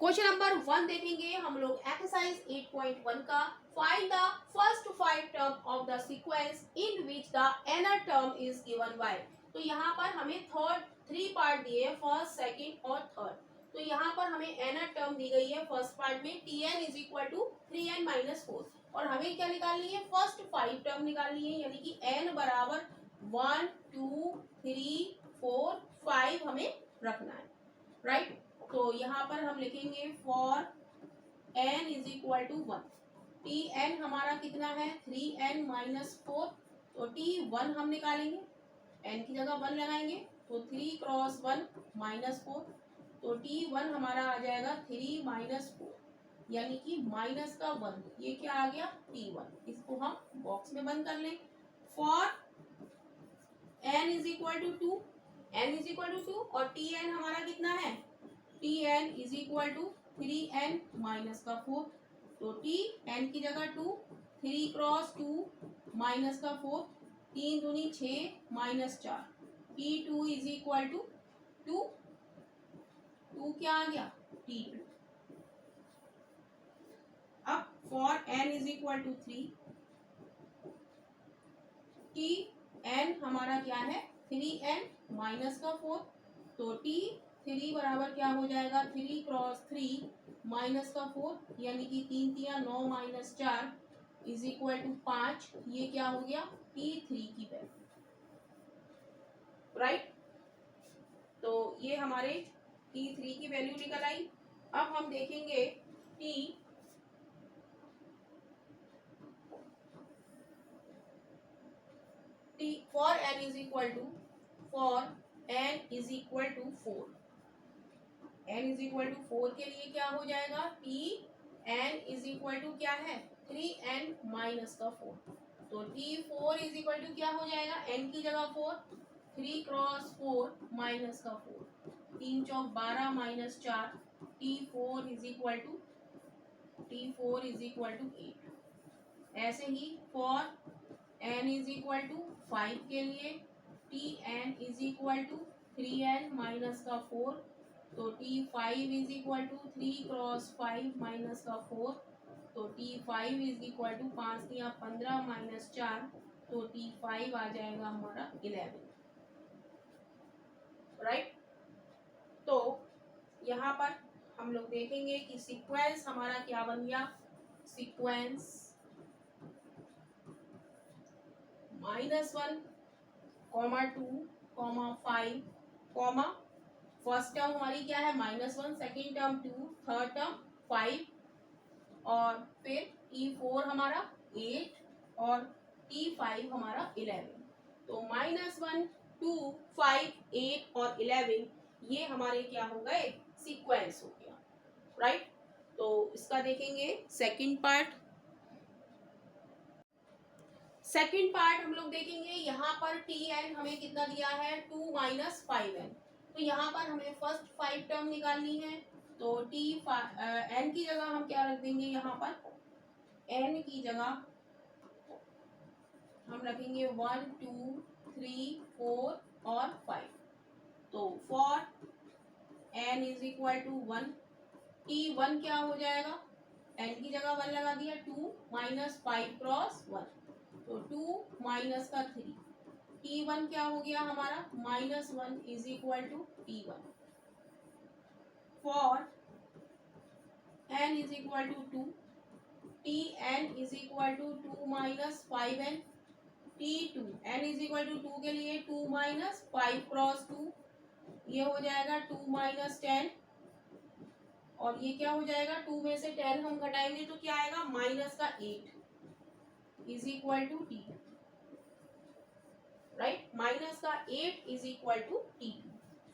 Question number 1 देखेंगे हम लोग एक्सरसाइज 8.1 का। Find the first 5 term of the sequence in which the nth term is given by. तो यहाँ पर हमें थ्री पार्ट दिए, फर्स्ट, सेकंड और थर्ड। तो यहाँ पर हमें nth टर्म दी गई है फर्स्ट पार्ट में tn is equal to 3n - 4, और हमें क्या निकालनी है, फर्स्ट 5 टर्म निकालनी है, यानी कि n बराबर 1 2 3 4 5 हमें रखना है, राइट। तो यहाँ पर हम लिखेंगे for n is equal to 1, T N हमारा कितना है 3n - 4, तो t1 हम निकालेंगे, n की जगह 1 लगाएंगे, तो 3 क्रॉस 1 -4, तो t1 हमारा आ जाएगा 3 - 4, यानी कि माइनस का 1, ये क्या आ गया t1। इसको हम बॉक्स में बंद कर लें। For n is equal to 2, n is equal to 2, और tn हमारा कितना है, tn is equal to 3n minus का 4, तो tn की जगह 2, 3 क्रॉस 2 माइनस का 4, 3 दूनी 6 minus 4, t2 is equal to 2, 2 क्या आ गया t2। अब for n is equal to 3, tn हमारा क्या है 3n माइनस का 4, तो t3 बराबर क्या हो जाएगा 3 क्रॉस 3 माइनस का 4, यानी कि 3 3 9 माइनस 4 इज इक्वल टू 5, ये क्या हो गया t3 की वैल्यू, राइट। तो ये हमारे t3 की वैल्यू निकल आई। अब हम देखेंगे for n is equal to 4, n is equal to 4 के लिए क्या हो जाएगा, tn इज इक्वल टू क्या है 3n माइनस का 4, तो t4 इज इक्वल टू क्या हो जाएगा, n की जगह 4, 3 क्रॉस 4 माइनस का 4, 3 चौक 12 minus 4, t4 is equal to 8। ऐसे ही for n is equal to 5 के लिए tn is equal to 3n minus का 4, तो t5 is equal to 3 cross 5 minus का 4, तो t5 इज इक्वल टू 5 या 15 माइनस 4, तो t5 आ जाएगा हमारा 11, राइट। तो यहाँ पर हम लोग देखेंगे कि सीक्वेंस हमारा क्या बन गया, सीक्वेंस -1, 2, 5, फर्स्ट टर्म हमारी क्या है -1, सेकेंड टर्म 2, थर्ड टर्म 5, और फिर t4 हमारा 8 और t5 हमारा 11। तो -1, 2, 5, 8 और 11 ये हमारे क्या हो गए, सीक्वेंस हो गया, राइट। तो इसका देखेंगे सेकंड पार्ट। सेकंड पार्ट हम लोग देखेंगे, यहाँ पर tn हमें कितना दिया है 2 - 5n, तो यहाँ पर हमें फर्स्ट 5 टर्म निकालनी है, तो n की जगह हम क्या रख देंगे, यहाँ पर n की जगह हम रखेंगे 1 2 3 4 और 5, तो for n is equal to 1, t1 क्या हो जाएगा, n की जगह 1 लगा दिया, 2 - 5 क्रॉस 1, तो 2 माइनस का 3, t1 क्या हो गया हमारा -1 is equal to t1। For n is equal to 2, tn is equal to 2 - 5n, t2 n is equal to 2 के लिए 2 - 5 क्रॉस 2, ये हो जाएगा 2 - 10, और ये क्या हो जाएगा 2 में से 10 हम घटाएंगे तो क्या आएगा माइनस का 8 is equal to t2, right. Minus का 8 is equal to t2।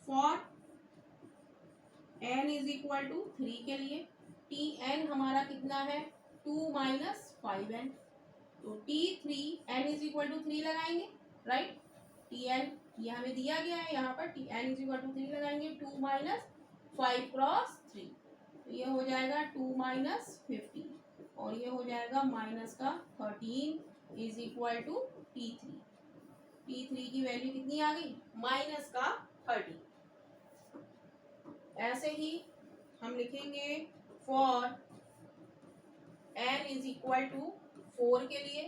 For n is equal to 3 के लिए tn हमारा कितना है 2 - 5n, तो t3 n is equal to 3 लगाएंगे, राइट। tn ये हमें दिया गया है, यहाँ पर tn इज इक्वल टू 3 लगाएंगे, 2 - 5 क्रॉस 3, तो ये हो जाएगा 2 - 15, और ये हो जाएगा माइनस का 13 is equal to t3। t3 की वैल्यू कितनी आ गई, -का 30। ऐसे ही हम लिखेंगे for n is equal to 4 के लिए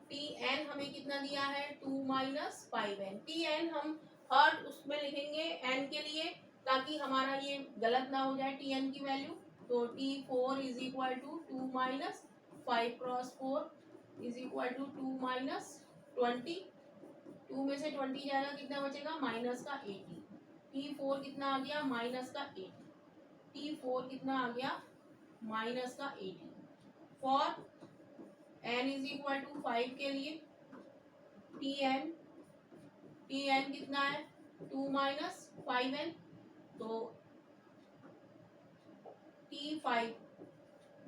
टी एन हमें कितना दिया है 2 माइनस 5n। टी एन हम हर उसमें लिखेंगे n के लिए ताकि हमारा ये गलत ना हो जाए टी एन की वैल्यू। तो T four is equal to 2 minus 5 cross 4 is equal to 2 minus 20। 2 में से 20 जाएगा कितना बचेगा माइनस का 80। टी फोर कितना आ गया माइनस का 80। टी फोर कितना आ गया माइनस का 80। For n is equal to 5 के लिए टी एन कितना है 2 माइनस 5n। तो टी फाइव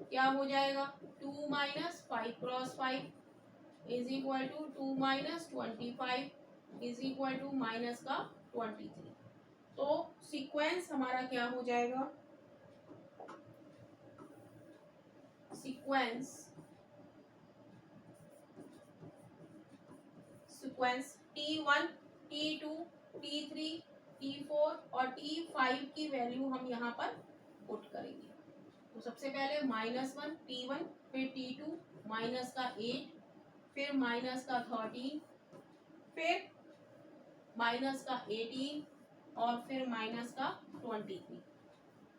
क्या हो जाएगा 2 minus 5 cross 5 is equal to 2 minus 25 is equal to minus का 23। तो सीक्वेंस हमारा क्या हो जाएगा sequence T1 T2 T3 T4 और T5 की वैल्यू हम यहाँ पर पुट करेंगे। तो सबसे पहले -1 T1 फिर T2 माइनस का 8 फिर माइनस का 13 फिर माइनस का 18 और फिर माइनस का 23।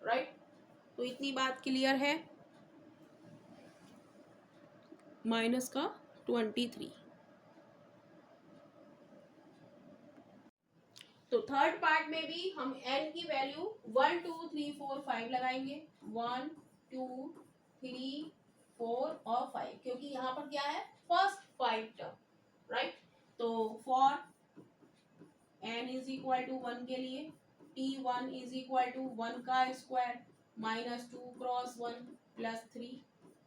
राइट। तो इतनी बात क्लियर है माइनस का 23। तो थर्ड पार्ट में भी हम n की वैल्यू 1 2 3 4 5 लगाएंगे 1 2 3 4 और 5 क्योंकि यहाँ पर क्या है फर्स्ट 5 टर्म। राइट। तो for n is equal to 1 के लिए T1 इज इक्वल टू 1 का स्क्वायर माइनस 2 क्रॉस 1 प्लस 3।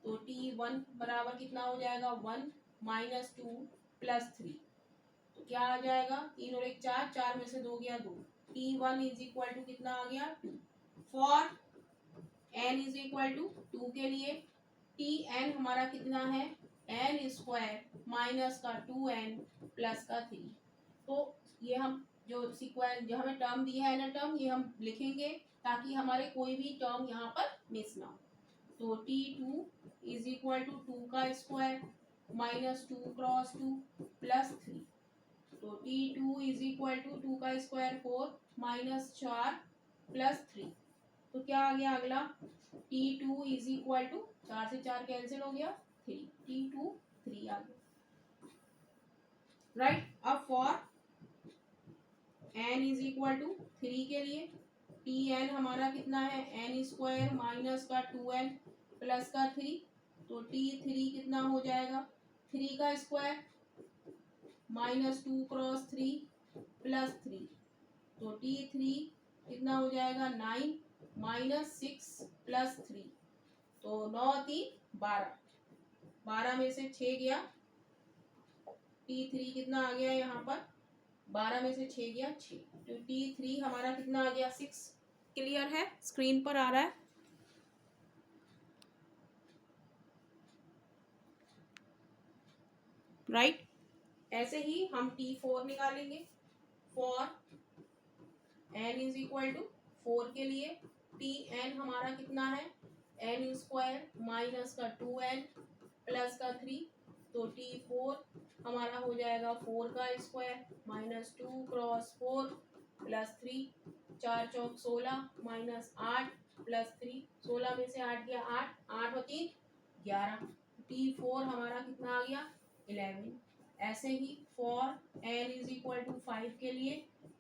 तो T1 बराबर कितना हो जाएगा 1 माइनस 2 प्लस 3। तो क्या आ जाएगा 3 और 1 4 4 में से 2 गया 2। T1 इज इक्वल टू कितना आ गया 2। For n is equal to 2 के लिए Tn हमारा कितना है n स्क्वायर माइनस का 2n प्लस का 3। तो ये हम जो सीक्वेंस जो हमें टर्म दिया है ना टर्म ये हम लिखेंगे ताकि हमारे कोई भी टर्म यहाँ पर मिस ना हो। तो T2 इज इक्वल टू 2 का स्क्वायर माइनस 2 क्रॉस 2 प्लस 3। तो T2 इज इक्वल टू 2 का स्क्वायर 4 माइनस 4 प्लस 3। तो क्या आ गया अगला T2 इज इक्वल टू 4 से 4 कैंसिल हो गया 3 T2 3 आ गया। राइट। अब for n is equal to 3 के लिए Tn हमारा कितना है n स्क्वायर माइनस का 2n प्लस का 3। तो T3 कितना हो जाएगा 3 का स्क्वायर माइनस 2 क्रॉस 3 प्लस 3। तो T3 कितना हो जाएगा 9 माइनस 6 प्लस 3। तो 9 3 12 12 में से 6 गया T3 कितना आ गया यहाँ पर 12 में से 6 गया 6। तो T3 हमारा कितना आ गया 6। क्लियर है स्क्रीन पर आ रहा है। राइट। ऐसे ही हम T4 निकालेंगे for n is equal to 4 के लिए Tn हमारा कितना है n स्क्वायर माइनस का 2n प्लस का 3। तो T4 हमारा हो जाएगा 4 का स्क्वायर माइनस 2 क्रॉस 4 प्लस 3 4 चौक 16 माइनस 8 प्लस 3 16 में से 8 गया 8 8 और 3 11। T4 हमारा कितना आ गया 11। ऐसे ही for n is equal to 5 के लिए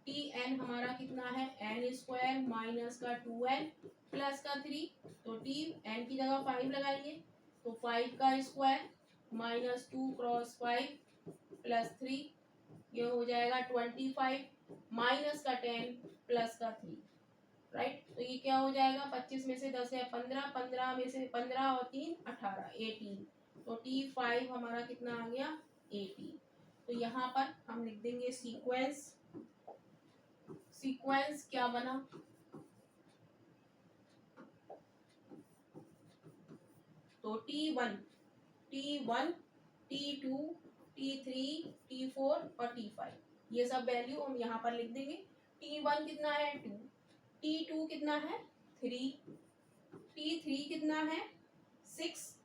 Tn हमारा कितना है n स्क्वायर माइनस का 2n प्लस का 3। तो Tn की जगह 5 लगाएंगे तो 5 का स्क्वायर माइनस 2 क्रॉस 5 प्लस 3 ये हो जाएगा 25 माइनस का 10 प्लस का 3। राइट। तो ये क्या हो जाएगा 25 में से 10 है 15 15 में से 15 और 3 18 18। तो T5 हमारा कितना आ गया 18। तो यहाँ पर हम लिख देंगे सीक्वेंस क्या बना तो T1 T2 T3 T4 और T5 ये सब वैल्यू हम यहाँ पर लिख देंगे। T1 कितना है 2 T2 कितना है 3 3 3 कितना है 6